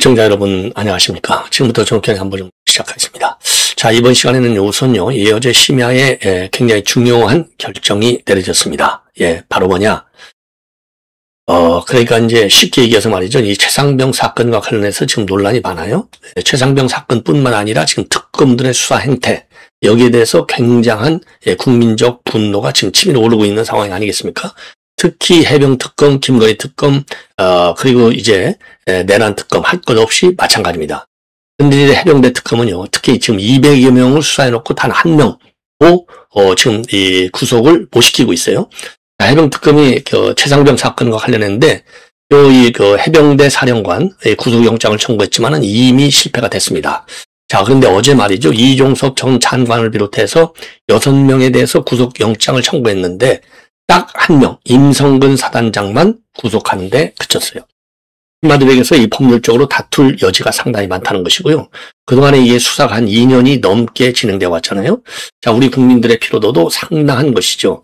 시청자 여러분 안녕하십니까. 지금부터 정확하게 한번 시작하겠습니다. 자, 이번 시간에는 우선요, 어제 심야에 굉장히 중요한 결정이 내려졌습니다. 바로 뭐냐. 그러니까 이제 쉽게 얘기해서 말이죠. 이 최상병 사건과 관련해서 지금 논란이 많아요. 최상병 사건뿐만 아니라 지금 특검들의 수사 행태, 여기에 대해서 굉장한 국민적 분노가 지금 치밀어 오르고 있는 상황이 아니겠습니까? 특히 해병특검, 김건희 특검, 그리고 이제 내란 특검 할 것 없이 마찬가지입니다. 근데 이제 해병대 특검은요, 특히 지금 200여 명을 수사해놓고 단 한 명도 지금 이 구속을 못 시키고 있어요. 해병특검이 최상병 사건과 관련했는데, 그 해병대 사령관 구속영장을 청구했지만은 이미 실패가 됐습니다. 자, 그런데 어제 말이죠, 이종석 전 장관을 비롯해서 6명에 대해서 구속영장을 청구했는데, 딱 한 명, 임성근 사단장만 구속하는데 그쳤어요. 한마디로 얘기해서 이 법률적으로 다툴 여지가 상당히 많다는 것이고요. 그동안에 이게 수사가 한 2년이 넘게 진행되어 왔잖아요. 자, 우리 국민들의 피로도도 상당한 것이죠.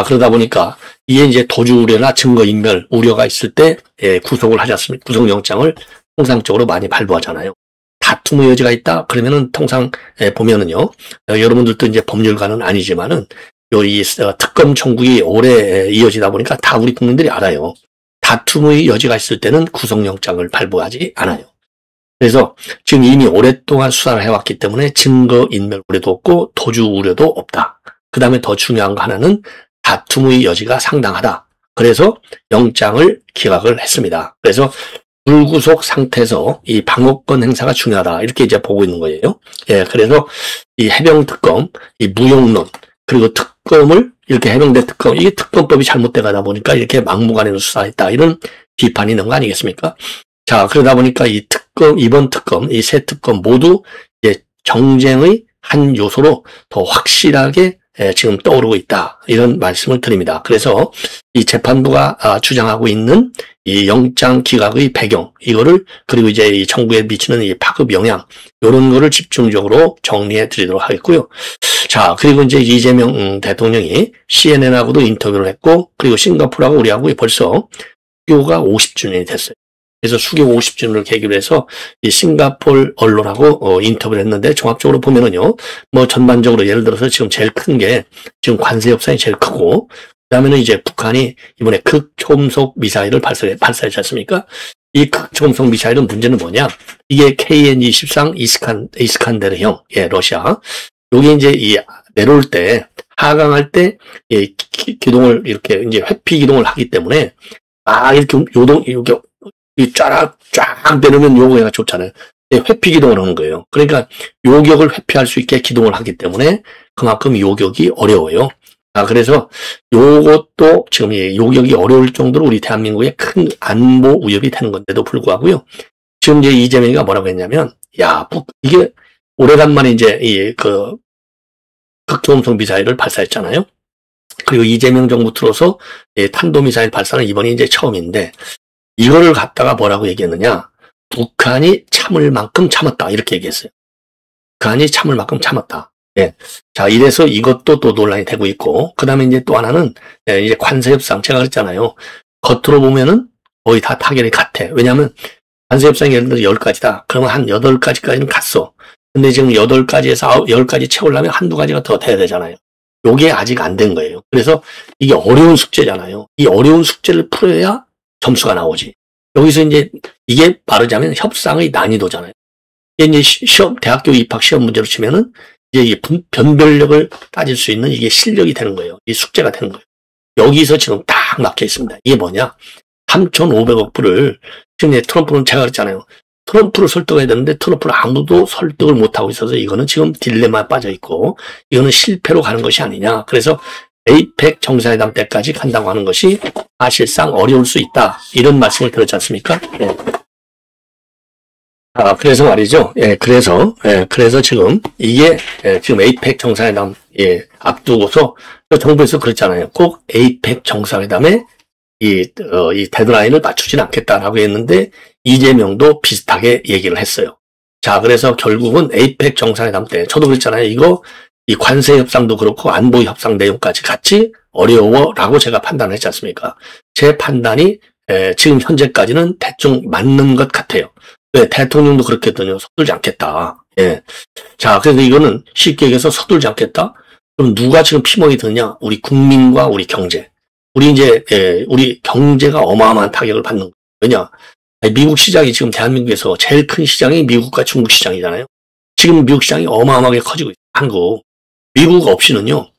그러다 보니까 이게 이제 도주 우려나 증거인멸 우려가 있을 때 구속을 하지 않습니까? 구속영장을 통상적으로 많이 발부하잖아요. 다툼의 여지가 있다? 그러면은 통상 보면은요, 여러분들도 이제 법률가는 아니지만은 이 특검 청구가 오래 이어지다 보니까 다 우리 국민들이 알아요. 다툼의 여지가 있을 때는 구속영장을 발부하지 않아요. 그래서 지금 이미 오랫동안 수사를 해왔기 때문에 증거인멸 우려도 없고 도주 우려도 없다. 그 다음에 더 중요한 거 하나는 다툼의 여지가 상당하다. 그래서 영장을 기각을 했습니다. 그래서 불구속 상태에서 이 방어권 행사가 중요하다. 이렇게 이제 보고 있는 거예요. 그래서 이 해병특검, 이 무용론, 그리고 특검을 이렇게 해병대 특검, 이게 특검법이 잘못돼 가다 보니까 이렇게 막무가내로 수사했다. 이런 비판이 있는 거 아니겠습니까? 자, 그러다 보니까 이 특검, 이번 특검, 이 세 특검 모두 이제 정쟁의 한 요소로 더 확실하게 지금 떠오르고 있다. 이런 말씀을 드립니다. 그래서 이 재판부가 주장하고 있는 이 영장 기각의 배경, 이거를, 그리고 이제 이 정부에 미치는 이 파급 영향, 이런 거를 집중적으로 정리해 드리도록 하겠고요. 자, 그리고 이제 이재명 대통령이 CNN하고도 인터뷰를 했고, 그리고 싱가포르하고 우리하고 벌써 수교가 50주년이 됐어요. 그래서 수교 50주년을 계기로 해서 이 싱가포르 언론하고 인터뷰를 했는데, 종합적으로 보면은요, 뭐 전반적으로 예를 들어서 지금 제일 큰 게 지금 관세 협상이 제일 크고, 그다음에는 이제 북한이 이번에 극초음속 미사일을 발사했지 않습니까? 이 극초음속 미사일은 문제는 뭐냐? 이게 KN-23 이스칸데르형, 러시아. 요게 이제 이 내려올 때, 하강할 때, 기동을 이렇게 이제 회피 기동을 하기 때문에, 이렇게 이렇게 쫙 내려면 요거가 좋잖아요. 회피 기동을 하는 거예요. 그러니까 요격을 회피할 수 있게 기동을 하기 때문에 그만큼 요격이 어려워요. 그래서 요것도 지금 요격이 어려울 정도로 우리 대한민국에 큰 안보 위협이 되는 건데도 불구하고요. 지금 이제 이재명이가 뭐라고 했냐면, 이게 오래간만에 이제 극초음속 미사일을 발사했잖아요. 그리고 이재명 정부 들어서 탄도미사일 발사는 이번이 이제 처음인데, 이거를 갖다가 뭐라고 얘기했느냐? 북한이 참을 만큼 참았다. 이렇게 얘기했어요. 북한이 참을 만큼 참았다. 자, 이래서 이것도 또 논란이 되고 있고, 그 다음에 이제 또 하나는, 이제 관세협상, 제가 그랬잖아요. 겉으로 보면은 거의 다 타결이 같아. 왜냐면, 관세협상이 예를 들어 10가지다. 그러면 한 8가지까지는 갔어. 근데 지금 8가지에서 10가지 채우려면 한두 가지가 더 돼야 되잖아요. 요게 아직 안 된 거예요. 그래서 이게 어려운 숙제잖아요. 이 어려운 숙제를 풀어야 점수가 나오지. 여기서 이제 이게 말하자면 협상의 난이도잖아요. 이게 이제 대학교 입학 시험 문제로 치면은 이제 이 변별력을 따질 수 있는 이게 실력이 되는 거예요. 이 숙제가 되는 거예요. 여기서 지금 딱 막혀 있습니다. 이게 뭐냐? 3,500억 불을 지금 트럼프는 제가 그랬잖아요. 트럼프를 설득해야 되는데 트럼프를 아무도 설득을 못하고 있어서 이거는 지금 딜레마에 빠져 있고 이거는 실패로 가는 것이 아니냐. 그래서 에이펙 정상회담 때까지 간다고 하는 것이 사실상 어려울 수 있다. 이런 말씀을 드렸지 않습니까? 그래서 말이죠. 그래서 지금 이게 지금 에이펙 정상회담 앞두고서 정부에서 그랬잖아요. 꼭 에이펙 정상회담에 이 데드라인을 맞추진 않겠다라고 했는데 이재명도 비슷하게 얘기를 했어요. 자, 그래서 결국은 에이펙 정상회담 때 저도 그랬잖아요. 이거 이 관세 협상도 그렇고 안보 협상 내용까지 같이 어려워라고 제가 판단을 했지 않습니까? 제 판단이 지금 현재까지는 대충 맞는 것 같아요. 왜 대통령도 그렇게 했더니 서둘지 않겠다. 예. 자, 그래서 이거는 쉽게 얘기해서 서둘지 않겠다. 그럼 누가 지금 피멍이 드느냐? 우리 국민과 우리 경제. 우리 이제 우리 경제가 어마어마한 타격을 받는 거예요. 왜냐? 미국 시장이 지금 대한민국에서 제일 큰 시장이 미국과 중국 시장이잖아요. 지금 미국 시장이 어마어마하게 커지고 있어요. 한국. 미국 없이는요.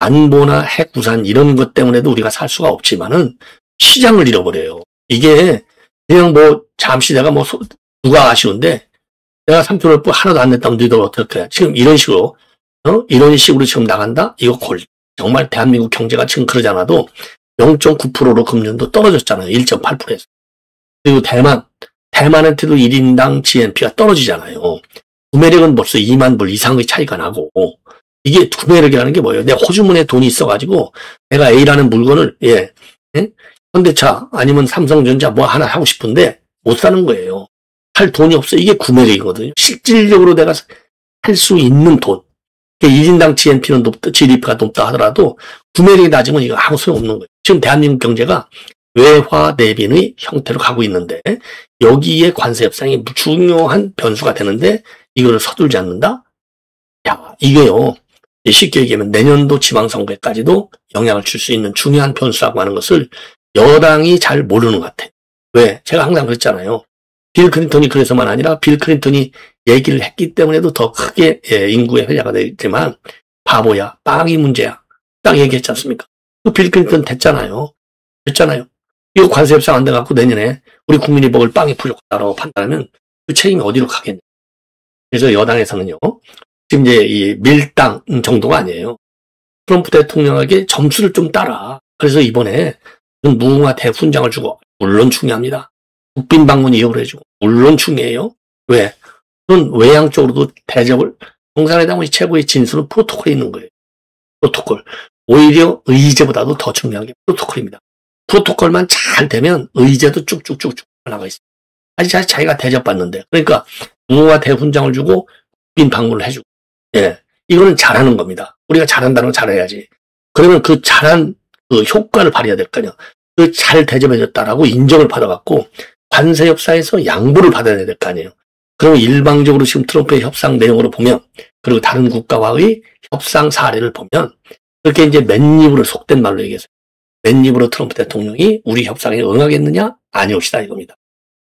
안보나 핵 우산 이런 것 때문에도 우리가 살 수가 없지만은 시장을 잃어버려요. 이게 그냥 뭐 잠시 내가 뭐 누가 아쉬운데 내가 3천원 하나도 안 냈다면 너희들 어떻게 해? 지금 이런 식으로 이런 식으로 지금 나간다? 이거 정말 대한민국 경제가 지금 그러지 않아도 0.9%로 금년도 떨어졌잖아요. 1.8%에서. 그리고 대만한테도 1인당 GNP가 떨어지잖아요. 구매력은 벌써 2만 불 이상의 차이가 나고 이게 구매력이라는 게 뭐예요? 내가 호주머니에 돈이 있어가지고 내가 A라는 물건을 현대차 아니면 삼성전자 뭐 하나 하고 싶은데 못 사는 거예요. 할 돈이 없어. 이게 구매력이거든요. 실질적으로 내가 할 수 있는 돈. 1인당 GNP는 GDP가 높다 하더라도 구매력이 낮으면 이거 아무 소용없는 거예요. 지금 대한민국 경제가 외화 대빈의 형태로 가고 있는데 여기에 관세 협상이 중요한 변수가 되는데 이거를 서둘지 않는다? 야, 이게요. 쉽게 얘기하면 내년도 지방선거에까지도 영향을 줄 수 있는 중요한 변수라고 하는 것을 여당이 잘 모르는 것 같아요. 왜? 제가 항상 그랬잖아요. 빌 클린턴이 그래서만 아니라 빌 클린턴이 얘기를 했기 때문에도 더 크게 인구의 회자가 되지만 바보야, 빵이 문제야. 딱 얘기했지 않습니까? 그 빌 클린턴 됐잖아요. 이거 관세 협상 안 돼갖고 내년에 우리 국민이 먹을 빵이 부족하다고 판단하면 그 책임이 어디로 가겠냐. 그래서 여당에서는요. 지금 이제 이 밀당 정도가 아니에요. 트럼프 대통령에게 점수를 좀 따라. 그래서 이번에 무궁화 대훈장을 주고 물론 중요합니다. 국빈 방문 이용을 해주고 물론 중요해요. 왜? 그건 외양 쪽으로도 대접을 정상회담의 최고의 진수는 프로토콜에 있는 거예요. 프로토콜. 오히려 의제보다도 더 중요한 게 프로토콜입니다. 프로토콜만 잘 되면 의제도 쭉쭉쭉쭉 나가 있어요. 아직 자기가 대접받는데. 그러니까 무궁화 대훈장을 주고 국빈 방문을 해주고. 예. 이거는 잘하는 겁니다. 우리가 잘한다는 건 잘해야지. 그러면 그 잘한 그 효과를 발휘해야 될 거 아니야. 그 잘 대접해줬다라고 인정을 받아갖고 관세 협상에서 양보를 받아야 될 거 아니에요. 그러면 일방적으로 지금 트럼프의 협상 내용으로 보면 그리고 다른 국가와의 협상 사례를 보면 그렇게 이제 맨입으로 속된 말로 얘기해서 맨입으로 트럼프 대통령이 우리 협상에 응하겠느냐? 아니옵시다 이겁니다.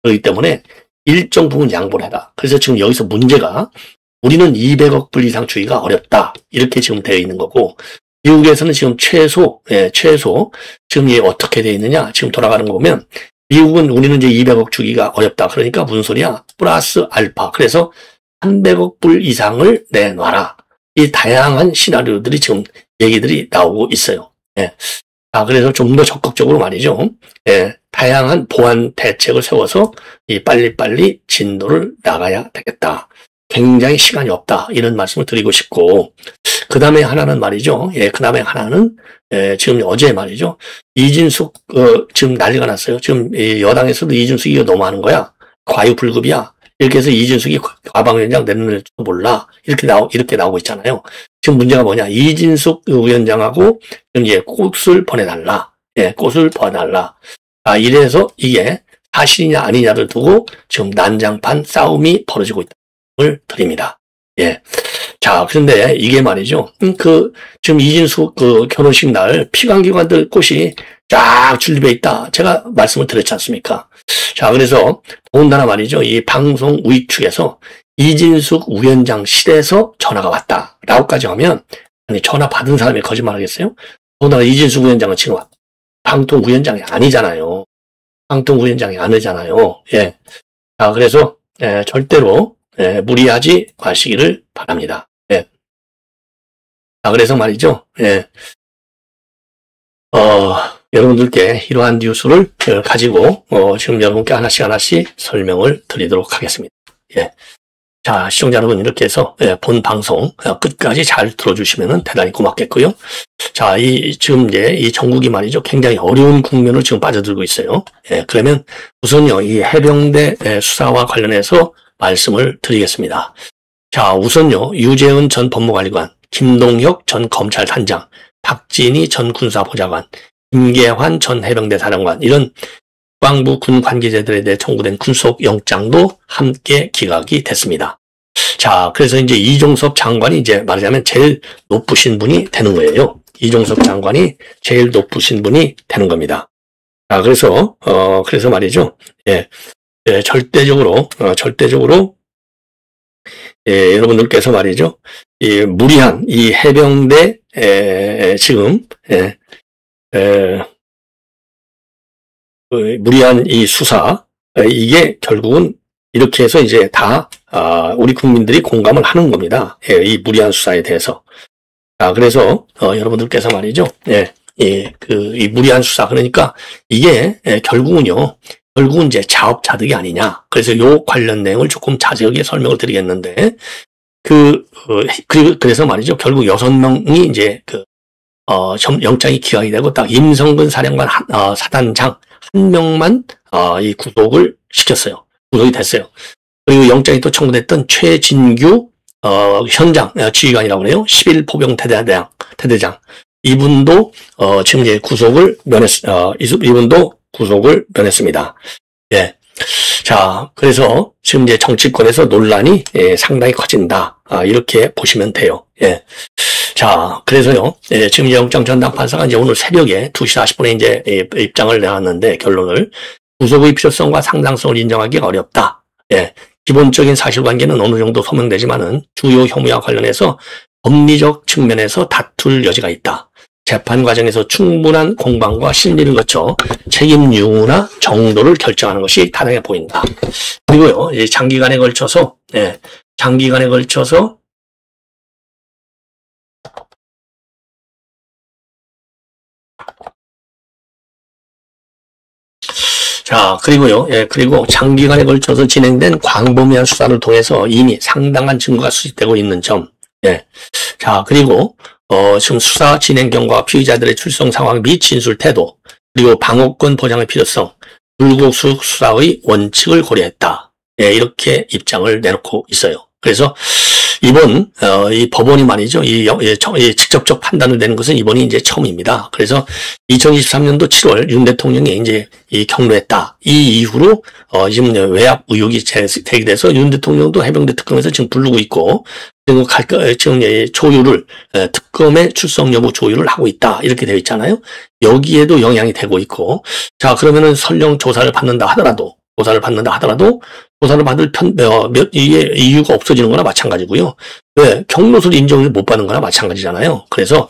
그렇기 때문에 일정 부분 양보를 해라. 그래서 지금 여기서 문제가 우리는 200억 불 이상 주기가 어렵다. 이렇게 지금 되어 있는 거고 미국에서는 지금 최소 지금 이게 어떻게 되어 있느냐? 지금 돌아가는 거 보면 미국은 우리는 이제 200억 주기가 어렵다. 그러니까 무슨 소리야? 플러스 알파. 그래서 300억 불 이상을 내놔라. 이 다양한 시나리오들이 지금 얘기들이 나오고 있어요. 예. 그래서 좀 더 적극적으로 말이죠. 예. 다양한 보완 대책을 세워서 이 빨리빨리 진도를 나가야 되겠다. 굉장히 시간이 없다. 이런 말씀을 드리고 싶고, 그 다음에 하나는 말이죠. 예, 그 다음에 하나는, 지금 어제 말이죠. 이진숙, 지금 난리가 났어요. 지금 여당에서도 이진숙이 이거 너무하는 거야. 과유불급이야. 이렇게 해서 이진숙이 과방위원장 내놓을지도 몰라. 이렇게 나오고 있잖아요. 지금 문제가 뭐냐. 이진숙 위원장하고 지금 이제 꽃을 보내달라. 예, 꽃을 보내달라. 이래서 이게 사실이냐 아니냐를 두고 지금 난장판 싸움이 벌어지고 있다. 을 드립니다. 예. 자, 그런데 이게 말이죠. 지금 이진숙 결혼식 날 피감기관들 꽃이 쫙 출립해 있다. 제가 말씀을 드렸지 않습니까? 자, 그래서 더군다나 말이죠. 이 방송 우익 측에서 이진숙 위원장실에서 전화가 왔다. 라고까지 하면, 아니, 전화 받은 사람이 거짓말 하겠어요? 더군다나 이진숙 위원장은 지금 방통위원장이 아니잖아요. 방통위원장이 아니잖아요. 예. 자, 그래서, 절대로, 무리하지 마시기를 바랍니다. 예. 그래서 말이죠. 예. 여러분들께 이러한 뉴스를 가지고, 지금 여러분께 하나씩 설명을 드리도록 하겠습니다. 예. 자, 시청자 여러분, 이렇게 해서, 본 방송 끝까지 잘 들어주시면 대단히 고맙겠고요. 자, 지금 이 전국이 말이죠. 굉장히 어려운 국면을 지금 빠져들고 있어요. 예. 그러면 우선요, 이 해병대 수사와 관련해서 말씀을 드리겠습니다. 자, 우선요, 유재은 전 법무관리관, 김동혁 전 검찰단장, 박진희 전 군사보좌관, 김계환 전 해병대 사령관, 이런 국방부 군 관계자들에 대해 청구된 구속영장도 함께 기각이 됐습니다. 자, 그래서 이제 이종섭 장관이 이제 말하자면 제일 높으신 분이 되는 거예요. 이종섭 장관이 제일 높으신 분이 되는 겁니다. 자, 그래서 말이죠. 예, 절대적으로, 여러분들께서 말이죠. 이 무리한, 이 해병대, 지금, 무리한 이 수사, 이게 결국은 이렇게 해서 이제 다, 우리 국민들이 공감을 하는 겁니다. 이 무리한 수사에 대해서. 자, 그래서, 여러분들께서 말이죠. 이 무리한 수사. 그러니까 이게, 결국은 이제 자업자득이 아니냐. 그래서 요 관련 내용을 조금 자세하게 설명을 드리겠는데, 그래서 말이죠. 결국 6명이 이제 영장이 기각이 되고 딱 임성근 사령관 사단장 한 명만, 이 구속을 시켰어요. 구속이 됐어요. 그리고 영장이 또 청구됐던 최진규, 현장, 지휘관이라고 그래요. 11포병 대대장. 이분도, 지금 이제 이분도 구속을 면했습니다. 예. 자, 그래서 지금 이제 정치권에서 논란이 상당히 커진다. 이렇게 보시면 돼요. 예. 자, 그래서요. 지금 영장 전담 판사가 이제 오늘 새벽에 2시 40분에 이제 입장을 내놨는데 결론을 구속의 필요성과 상당성을 인정하기가 어렵다. 예. 기본적인 사실관계는 어느 정도 소명되지만은 주요 혐의와 관련해서 법리적 측면에서 다툴 여지가 있다. 재판 과정에서 충분한 공방과 심리를 거쳐 책임 유무나 정도를 결정하는 것이 타당해 보인다. 그리고요, 이제 장기간에 걸쳐서 자, 그리고요, 그리고 장기간에 걸쳐서 진행된 광범위한 수사를 통해서 이미 상당한 증거가 수집되고 있는 점, 자, 그리고, 지금 수사 진행 경과, 피의자들의 출석 상황 및 진술 태도, 그리고 방어권 보장의 필요성, 불구속 수사의 원칙을 고려했다. 이렇게 입장을 내놓고 있어요. 그래서 이번 이 법원이 말이죠. 이 직접적 판단을 내는 것은 이번이 이제 처음입니다. 그래서 2023년도 7월 윤 대통령이 이제 경로했다. 이 이후로 지금 외압 의혹이 제기돼서 윤 대통령도 해병대 특검에서 지금 부르고 있고, 그리고 지금 조율을 특검의 출석 여부 조율을 하고 있다. 이렇게 되어 있잖아요. 여기에도 영향이 되고 있고, 자, 그러면은 설령 조사를 받는다 하더라도 조사를 받을 이유가 없어지는 거나 마찬가지고요. 왜? 경로를 인정을 못 받는 거나 마찬가지잖아요. 그래서,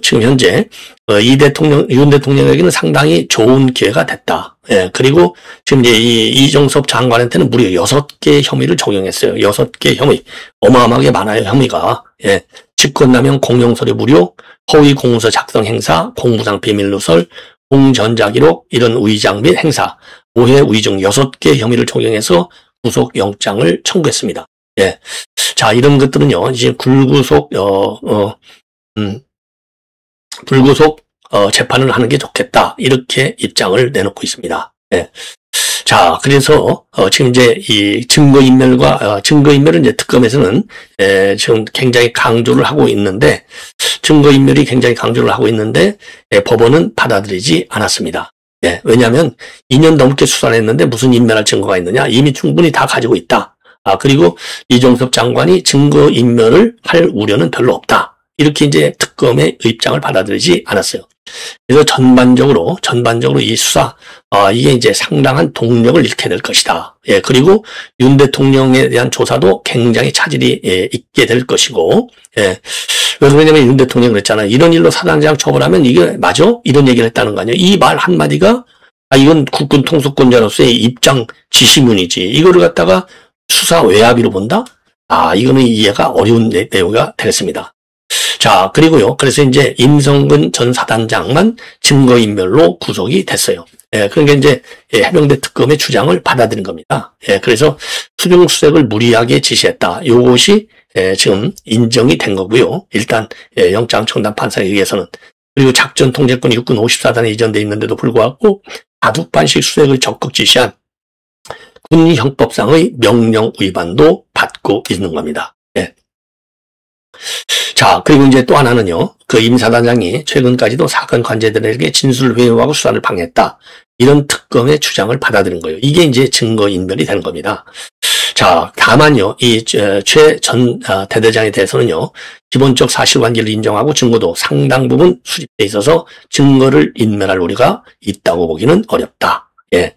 지금 현재, 윤 대통령에게는 상당히 좋은 기회가 됐다. 그리고 지금 이제 이종섭 장관한테는 무려 6개 혐의를 적용했어요. 6개 혐의. 어마어마하게 많아요, 혐의가. 직권남용 공용서류 무료, 허위 공문서 작성 행사, 공무상 비밀 누설, 공전자기록, 이런 위장 및 행사, 오해 위증 6개 혐의를 적용해서 구속영장을 청구했습니다. 자, 이런 것들은요, 이제 불구속 재판을 하는 게 좋겠다. 이렇게 입장을 내놓고 있습니다. 자, 그래서 지금 이제 이 증거인멸은 이제 특검에서는 지금 굉장히 강조를 하고 있는데, 증거인멸이 굉장히 강조를 하고 있는데 법원은 받아들이지 않았습니다. 왜냐하면 2년 넘게 수사를 했는데 무슨 인멸할 증거가 있느냐? 이미 충분히 다 가지고 있다. 그리고 이종섭 장관이 증거인멸을 할 우려는 별로 없다. 이렇게 이제 특검의 입장을 받아들이지 않았어요. 그래서 전반적으로 이 수사, 이게 이제 상당한 동력을 잃게 될 것이다. 그리고 윤 대통령에 대한 조사도 굉장히 차질이 있게 될 것이고, 왜 그러냐면 윤 대통령이 그랬잖아요. 이런 일로 사단장 처벌하면 이게 맞아? 이런 얘기를 했다는 거 아니에요. 이 말 한마디가, 이건 국군 통수권자로서의 입장 지시문이지. 이거를 갖다가 수사 외압으로 본다? 이거는 이해가 어려운 내용이 되겠습니다. 자, 그리고요. 그래서 이제 임성근 전 사단장만 증거인멸로 구속이 됐어요. 그러니까 이제 해병대 특검의 주장을 받아들인 겁니다. 그래서 수중수색을 무리하게 지시했다. 요것이 지금 인정이 된 거고요. 일단 영장 청단 판사에 의해서는. 그리고 작전 통제권이 육군 54단에 이전돼 있는데도 불구하고 다둑반식 수색을 적극 지시한 군 형법상의 명령 위반도 받고 있는 겁니다. 자, 그리고 이제 또 하나는요. 그 임 사단장이 최근까지도 사건 관계자들에게 진술을 회유하고 수사를 방해했다. 이런 특검의 주장을 받아들인 거예요. 이게 이제 증거인멸이 되는 겁니다. 자, 다만요, 이 최 전 대대장에 대해서는요, 기본적 사실관계를 인정하고 증거도 상당 부분 수집돼 있어서 증거를 인멸할 우려가 있다고 보기는 어렵다. 예.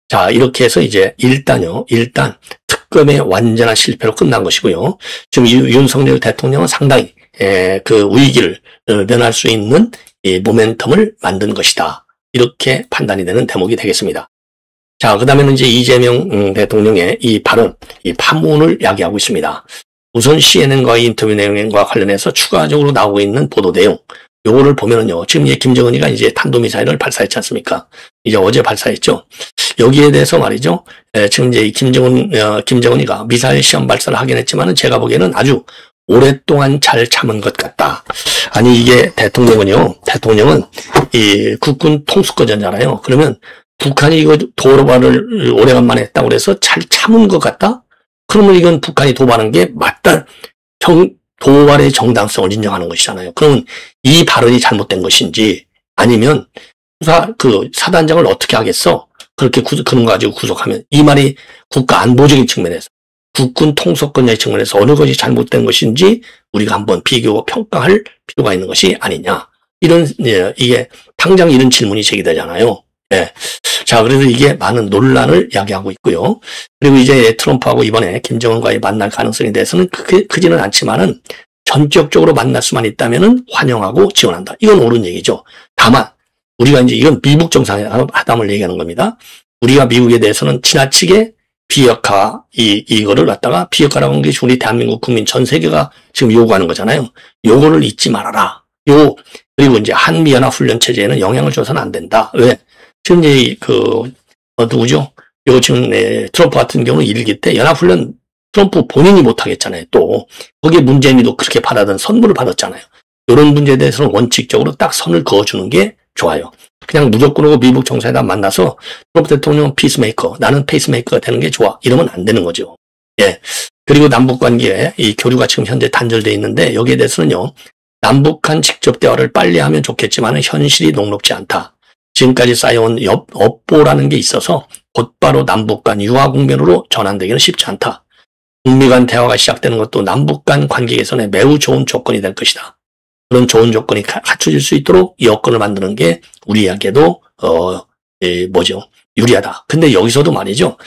자, 이렇게 해서 이제 일단 특검의 완전한 실패로 끝난 것이고요. 지금 윤석열 대통령은 상당히 그 위기를 면할 수 있는 이 모멘텀을 만든 것이다. 이렇게 판단이 되는 대목이 되겠습니다. 자, 그 다음에는 이제 이재명 대통령의 이 발언, 이 파문을 야기하고 있습니다. 우선 CNN과의 인터뷰 내용과 관련해서 추가적으로 나오고 있는 보도 내용, 요거를 보면은요, 지금 이제 김정은이가 이제 탄도미사일을 발사했지 않습니까? 이제 어제 발사했죠. 여기에 대해서 말이죠. 지금 이제 김정은이가 미사일 시험 발사를 하긴 했지만은 제가 보기에는 아주 오랫동안 잘 참은 것 같다. 아니, 이게 대통령은 이 국군 통수권자잖아요. 그러면 북한이 이거 도발을 오래간만에 했다고 그래서 잘 참은 것 같다? 그러면 이건 북한이 도발한 게 맞다. 도발의 정당성을 인정하는 것이잖아요. 그러면 이 발언이 잘못된 것인지 아니면 사단장을 어떻게 하겠어? 그렇게 그런 거 가지고 구속하면 이 말이 국가 안보적인 측면에서 국군 통수권자의 측면에서 어느 것이 잘못된 것인지 우리가 한번 비교 평가할 필요가 있는 것이 아니냐. 이게 당장 이런 질문이 제기되잖아요. 예. 자, 그래서 이게 많은 논란을 야기하고 있고요. 그리고 이제 트럼프하고 이번에 김정은과의 만날 가능성에 대해서는 크지는 않지만은 전격적으로 만날 수만 있다면은 환영하고 지원한다. 이건 옳은 얘기죠. 다만 우리가 이제 이건 미국 정상회담을 얘기하는 겁니다. 우리가 미국에 대해서는 지나치게 비핵화 이거를 갖다가 비핵화라고 하는 게 우리 대한민국 국민 전 세계가 지금 요구하는 거잖아요. 요거를 잊지 말아라. 그리고 이제 한미연합훈련 체제에는 영향을 줘서는 안 된다. 왜? 지금 이제 누구죠? 지금 트럼프 같은 경우는 1기 때 연합훈련 트럼프 본인이 못하겠잖아요. 또 거기에 문재인이도 그렇게 받아든 선물을 받았잖아요. 이런 문제에 대해서는 원칙적으로 딱 선을 그어주는 게 좋아요. 그냥 무조건으로 미국 정상회담 만나서 트럼프 대통령 피스메이커, 나는 페이스메이커가 되는 게 좋아. 이러면 안 되는 거죠. 예. 그리고 남북 관계에 이 교류가 지금 현재 단절돼 있는데 여기에 대해서는요. 남북 간 직접 대화를 빨리 하면 좋겠지만 현실이 녹록지 않다. 지금까지 쌓여온 업보라는 게 있어서 곧바로 남북 간 유화 국면으로 전환되기는 쉽지 않다. 북미 간 대화가 시작되는 것도 남북 간 관계 개선에 매우 좋은 조건이 될 것이다. 그런 좋은 조건이 갖춰질 수 있도록 여건을 만드는 게 우리에게도 유리하다. 근데 여기서도 말이죠.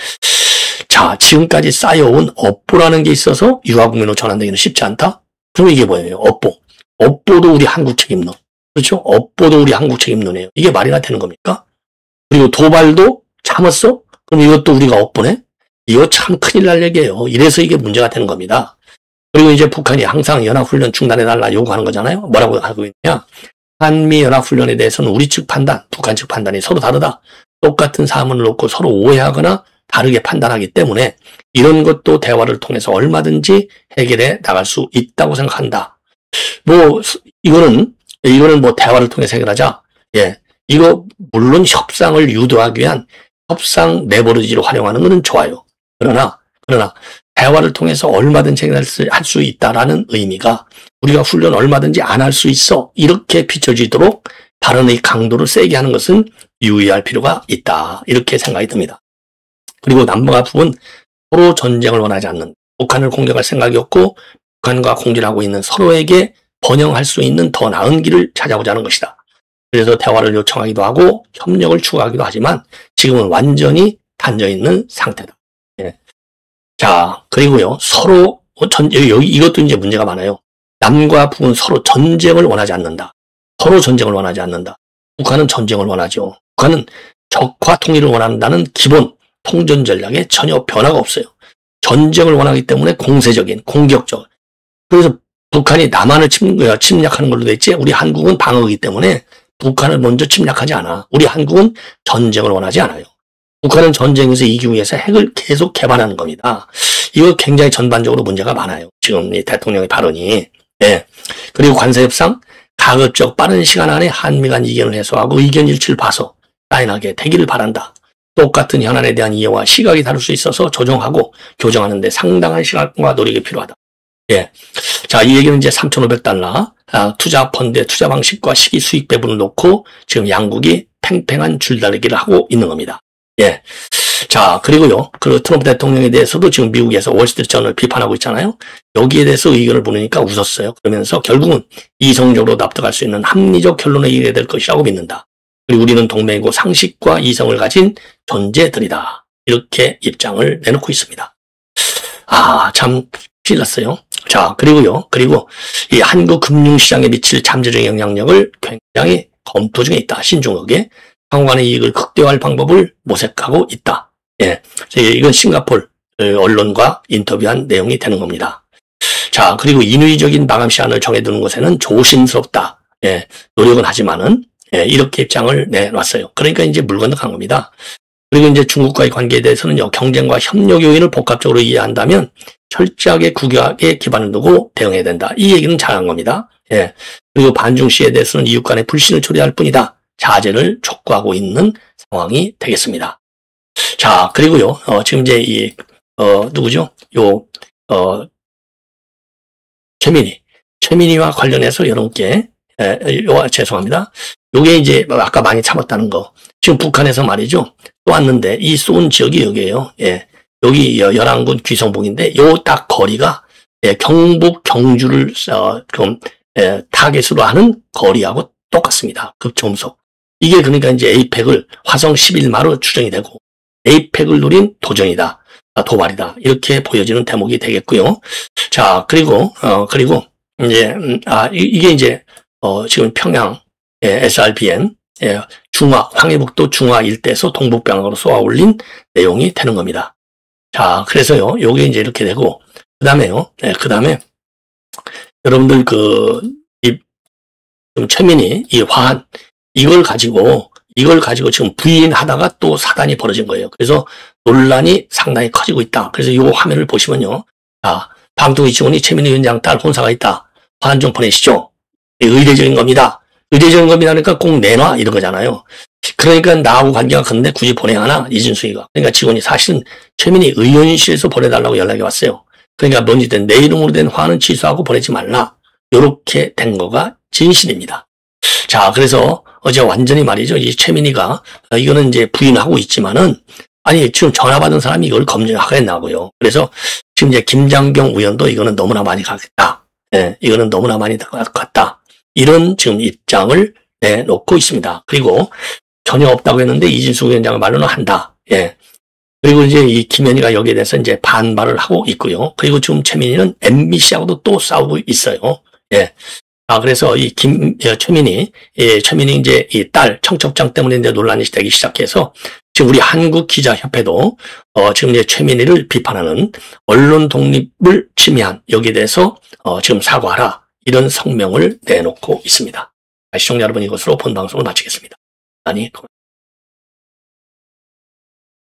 자, 지금까지 쌓여온 업보라는 게 있어서 유화 국면으로 전환되기는 쉽지 않다. 그럼 이게 뭐예요? 업보도 우리 한국 책임론. 그렇죠? 업보도 우리 한국 책임론이에요. 이게 말이나 되는 겁니까? 그리고 도발도 참았어? 그럼 이것도 우리가 업보네? 이거 참 큰일 날 얘기예요. 이래서 이게 문제가 되는 겁니다. 그리고 이제 북한이 항상 연합훈련 중단해달라 요구하는 거잖아요. 뭐라고 하고 있냐? 한미연합훈련에 대해서는 우리 측 판단, 북한 측 판단이 서로 다르다. 똑같은 사안을 놓고 서로 오해하거나 다르게 판단하기 때문에 이런 것도 대화를 통해서 얼마든지 해결해 나갈 수 있다고 생각한다. 이거는 대화를 통해서 해결하자. 예. 이거, 물론 협상을 유도하기 위한 협상 레버리지로 활용하는 것은 좋아요. 그러나, 대화를 통해서 얼마든지 해결할 수 있다라는 의미가 우리가 훈련 얼마든지 안 할 수 있어. 이렇게 비춰지도록 발언의 강도를 세게 하는 것은 유의할 필요가 있다. 이렇게 생각이 듭니다. 그리고 남북은 서로 전쟁을 원하지 않는, 북한을 공격할 생각이 없고 북한과 공존하고 있는 서로에게 번영할 수 있는 더 나은 길을 찾아보자는 것이다. 그래서 대화를 요청하기도 하고 협력을 추구하기도 하지만 지금은 완전히 단져 있는 상태다. 예. 자, 그리고요, 서로 이것도 이제 문제가 많아요. 남과 북은 서로 전쟁을 원하지 않는다. 서로 전쟁을 원하지 않는다. 북한은 전쟁을 원하죠. 북한은 적화 통일을 원한다는 기본 통전 전략에 전혀 변화가 없어요. 전쟁을 원하기 때문에 공세적인, 공격적. 그래서 북한이 남한을 침략하는 걸로 돼 있지, 우리 한국은 방어이기 때문에 북한을 먼저 침략하지 않아. 우리 한국은 전쟁을 원하지 않아요. 북한은 전쟁에서 이기기 위해서 핵을 계속 개발하는 겁니다. 이거 굉장히 전반적으로 문제가 많아요. 지금 이 대통령의 발언이. 예. 그리고 관세협상, 가급적 빠른 시간 안에 한미 간 이견을 해소하고 의견 일치를 봐서 라인하게 되기를 바란다. 똑같은 현안에 대한 이해와 시각이 다를 수 있어서 조정하고 교정하는 데 상당한 시간과 노력이 필요하다. 예. 자, 이 얘기는 이제 3,500달러, 투자 펀드의 투자 방식과 시기 수익 배분을 놓고 지금 양국이 팽팽한 줄다리기를 하고 있는 겁니다. 예. 자, 그리고요, 그 트럼프 대통령에 대해서도 지금 미국에서 월스트리트저널을 비판하고 있잖아요. 여기에 대해서 의견을 보내니까 웃었어요. 그러면서 결국은 이성적으로 납득할 수 있는 합리적 결론에 이르게 될 것이라고 믿는다. 그리고 우리는 동맹이고 상식과 이성을 가진 존재들이다. 이렇게 입장을 내놓고 있습니다. 참 큰일 났어요. 자, 그리고 이 한국 금융시장에 미칠 잠재적 영향력을 굉장히 검토 중에 있다. 신중하게. 상호간의 이익을 극대화할 방법을 모색하고 있다. 예. 이건 싱가포르 언론과 인터뷰한 내용이 되는 겁니다. 자, 그리고 인위적인 마감 시한을 정해두는 것에는 조심스럽다. 예. 노력은 하지만은, 예. 이렇게 입장을 내놨어요. 그러니까 이제 물 건너간 겁니다. 그리고 이제 중국과의 관계에 대해서는요, 경쟁과 협력 요인을 복합적으로 이해한다면 철저하게 국익에 기반을 두고 대응해야 된다. 이 얘기는 잘한 겁니다. 예. 그리고 반중 시에 대해서는 이웃 간의 불신을 초래할 뿐이다. 자제를 촉구하고 있는 상황이 되겠습니다. 자, 그리고요, 지금 이제 누구죠? 최민희와 관련해서 여러분께, 죄송합니다. 요게 이제 아까 많이 참았다는 거. 지금 북한에서 말이죠. 또 왔는데 이 쏜 지역이 여기에요. 예. 여기 열안군 귀성봉인데 요 딱 거리가 경북 경주를 타겟으로 하는 거리하고 똑같습니다. 급정속. 이게 그러니까 이제 에이펙을 화성 11마로 추정이 되고 에이펙을 노린 도전이다. 도발이다. 이렇게 보여지는 대목이 되겠고요. 자, 그리고 이제 이게 이제 지금 평양 SRBM 황해북도 중화 일대에서 동북방향으로 쏘아 올린 내용이 되는 겁니다. 자, 그래서요, 요게 이제 이렇게 되고, 그 다음에, 여러분들 지금 최민희, 이 화한, 이걸 가지고 지금 부인하다가 또 사단이 벌어진 거예요. 그래서 논란이 상당히 커지고 있다. 그래서 요 화면을 보시면요. 자, 방통위 직원이 최민희 위원장 딸 혼사가 있다. 화한 좀 보내시죠. 의례적인 겁니다. 의례적인 겁니다. 그러니까 꼭 내놔. 이런 거잖아요. 그러니까 나하고 관계가 큰데 굳이 보내야 하나? 이진숙이가. 그러니까 직원이 사실은 최민희 의원실에서 보내달라고 연락이 왔어요. 그러니까 뭔지 내 이름으로 된 화는 취소하고 보내지 말라. 요렇게 된 거가 진실입니다. 자, 그래서 어제 완전히 말이죠. 이 최민희가 이거는 이제 부인하고 있지만은 아니 지금 전화 받은 사람이 이걸 검증하겠냐고요. 그래서 지금 이제 김장경 의원도 이거는 너무나 많이 갔다. 예, 이거는 너무나 많이 갔다. 이런 지금 입장을 내놓고 있습니다. 그리고 전혀 없다고 했는데 이진숙 위원장의 말로는 한다. 예. 그리고 이제 이 김현희가 여기에 대해서 이제 반발을 하고 있고요. 그리고 지금 최민희는 MBC하고도 또 싸우고 있어요. 예. 그래서 이 최민희 이제 이 딸 청첩장 때문에 이제 논란이 되기 시작해서 지금 우리 한국기자협회도 지금 이제 최민희를 비판하는 언론 독립을 침해한 여기에 대해서 지금 사과하라. 이런 성명을 내놓고 있습니다. 시청자 여러분, 이것으로 본 방송을 마치겠습니다.